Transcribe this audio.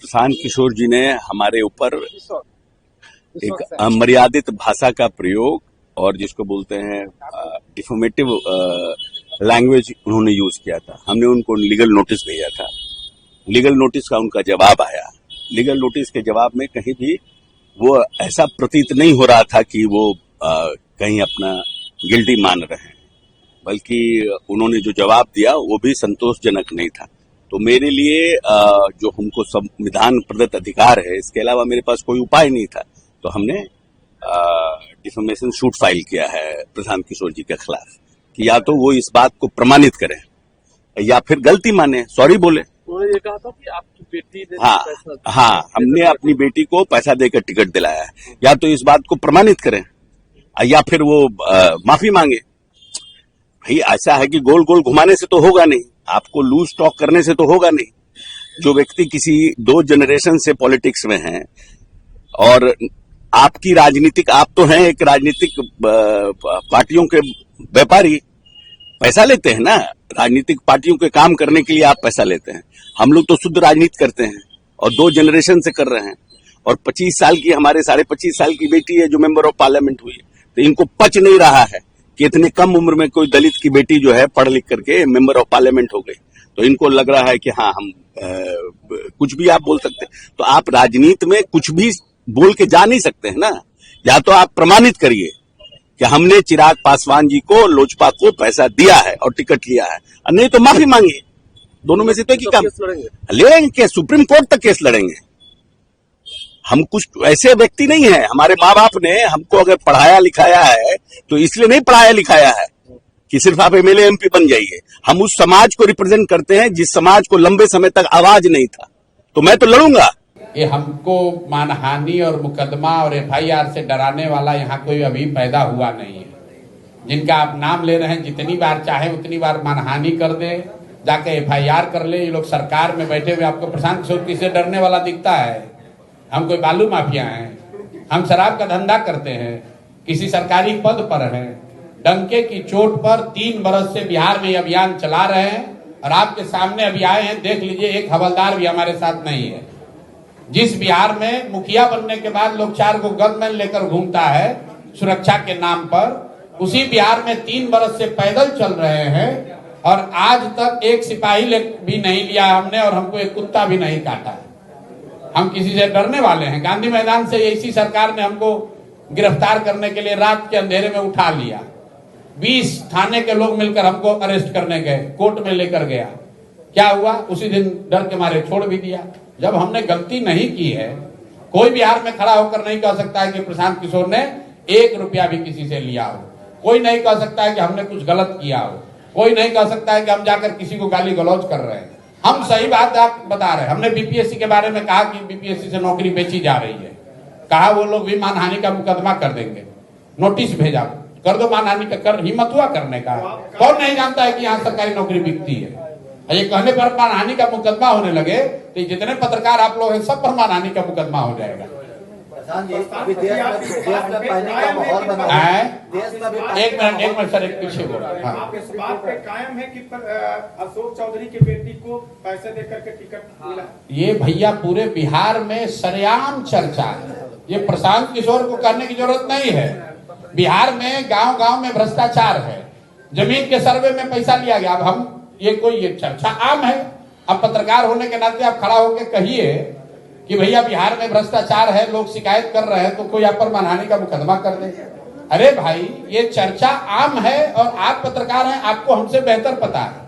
प्रशांत किशोर जी ने हमारे ऊपर एक अमर्यादित भाषा का प्रयोग और जिसको बोलते हैं डिफॉर्मेटिव लैंग्वेज उन्होंने यूज किया था। हमने उनको लीगल नोटिस भेजा था। लीगल नोटिस का उनका जवाब आया। लीगल नोटिस के जवाब में कहीं भी वो ऐसा प्रतीत नहीं हो रहा था कि वो कहीं अपना गिल्टी मान रहे हैं, बल्कि उन्होंने जो जवाब दिया वो भी संतोषजनक नहीं था। तो मेरे लिए जो हमको संविधान प्रदत्त अधिकार है, इसके अलावा मेरे पास कोई उपाय नहीं था। तो हमने डिफेमेशन सूट फाइल किया है प्रशांत किशोर जी के खिलाफ कि या तो वो इस बात को प्रमाणित करें या फिर गलती माने, सॉरी बोले। उन्होंने ये कहा था कि आपकी बेटी ने हाँ, हमने अपनी बेटी को पैसा देकर टिकट दिलाया है, या तो इस बात को प्रमाणित करें या फिर वो माफी मांगे। भाई ऐसा है कि गोल गोल घुमाने से तो होगा नहीं, आपको लूज टॉक करने से तो होगा नहीं। जो व्यक्ति किसी 2 जनरेशन से पॉलिटिक्स में है और आपकी राजनीतिक, आप तो हैं एक राजनीतिक पार्टियों के व्यापारी, पैसा लेते हैं ना, राजनीतिक पार्टियों के काम करने के लिए आप पैसा लेते हैं। हम लोग तो शुद्ध राजनीति करते हैं और 2 जनरेशन से कर रहे हैं। और 25 साल की, हमारे 25.5 साल की बेटी है जो मेंबर ऑफ पार्लियामेंट हुई है। तो इनको पच नहीं रहा है कि इतने कम उम्र में कोई दलित की बेटी जो है पढ़ लिख करके मेंबर ऑफ पार्लियामेंट हो गई। तो इनको लग रहा है कि हाँ, हम कुछ भी आप बोल सकते हैं। तो आप राजनीति में कुछ भी बोल के जा नहीं सकते हैं ना। या तो आप प्रमाणित करिए कि हमने चिराग पासवान जी को, लोजपा को पैसा दिया है और टिकट लिया है, और नहीं तो माफी मांगिए। दोनों में से तो एक ही काम लड़ेंगे, केस सुप्रीम कोर्ट तक केस लड़ेंगे। हम कुछ ऐसे व्यक्ति नहीं है। हमारे माँ बाप ने हमको अगर पढ़ाया लिखाया है तो इसलिए नहीं पढ़ाया लिखाया है कि सिर्फ आप एमएलए एमपी बन जाइए। हम उस समाज को रिप्रेजेंट करते हैं जिस समाज को लंबे समय तक आवाज नहीं था। तो मैं तो लड़ूंगा। ये हमको मानहानि और मुकदमा और एफआईआर से डराने वाला यहाँ कोई अभी पैदा हुआ नहीं है। जिनका आप नाम ले रहे हैं, जितनी बार चाहे उतनी बार मानहानि कर दे, जाके एफआईआर कर ले। ये लोग सरकार में बैठे हुए, आपको प्रशांत किशोर किससे डरने वाला दिखता है? हम कोई बालू माफिया हैं? हम शराब का धंधा करते हैं, किसी सरकारी पद पर हैं, डंके की चोट पर 3 बरस से बिहार में अभियान चला रहे हैं और आपके सामने अभी आए हैं। देख लीजिए, एक हवलदार भी हमारे साथ नहीं है। जिस बिहार में मुखिया बनने के बाद लोग 4 को गनमैन लेकर घूमता है सुरक्षा के नाम पर, उसी बिहार में 3 बरस से पैदल चल रहे हैं और आज तक एक सिपाही भी नहीं लिया हमने और हमको एक कुत्ता भी नहीं काटा है। हम किसी से डरने वाले हैं? गांधी मैदान से इसी सरकार ने हमको गिरफ्तार करने के लिए रात के अंधेरे में उठा लिया। 20 थाने के लोग मिलकर हमको अरेस्ट करने गए, कोर्ट में लेकर गया। क्या हुआ? उसी दिन डर के मारे छोड़ भी दिया। जब हमने गलती नहीं की है, कोई बिहार में खड़ा होकर नहीं कह सकता है कि प्रशांत किशोर ने 1 रुपया भी किसी से लिया हो। कोई नहीं कह सकता है कि हमने कुछ गलत किया हो। कोई नहीं कह सकता है कि हम जाकर किसी को गाली गलौज कर रहे हैं। हम सही बात आप बता रहे हैं। हमने बीपीएससी के बारे में कहा कि बीपीएससी से नौकरी बेची जा रही है, कहा वो लोग भी मानहानि का मुकदमा कर देंगे। नोटिस भेजा, कर दो मानहानि का, कर हिम्मत हुआ करने का? कौन नहीं जानता है कि यहाँ सरकारी नौकरी बिकती है? ये कहने पर मानहानि का मुकदमा होने लगे तो जितने पत्रकार आप लोग हैं सब पर मानहानि का मुकदमा हो जाएगा। एक मिनट सर, एक पीछे बोला। आप इस बात पे कायम है कि अशोक चौधरी की बेटी को पैसे देकर के टिकट मिला? ये भैया पूरे बिहार में सरेआम चर्चा है। ये प्रशांत किशोर को कहने की जरूरत नहीं है। बिहार में गांव गांव में भ्रष्टाचार है, जमीन के सर्वे में पैसा लिया गया। अब हम ये चर्चा आम है। अब पत्रकार होने के नाते आप खड़ा होकर कहिए कि भैया बिहार में भ्रष्टाचार है, लोग शिकायत कर रहे हैं, तो कोई आप पर मानहानि का मुकदमा कर दे। अरे भाई, ये चर्चा आम है और आप पत्रकार हैं, आपको हमसे बेहतर पता है।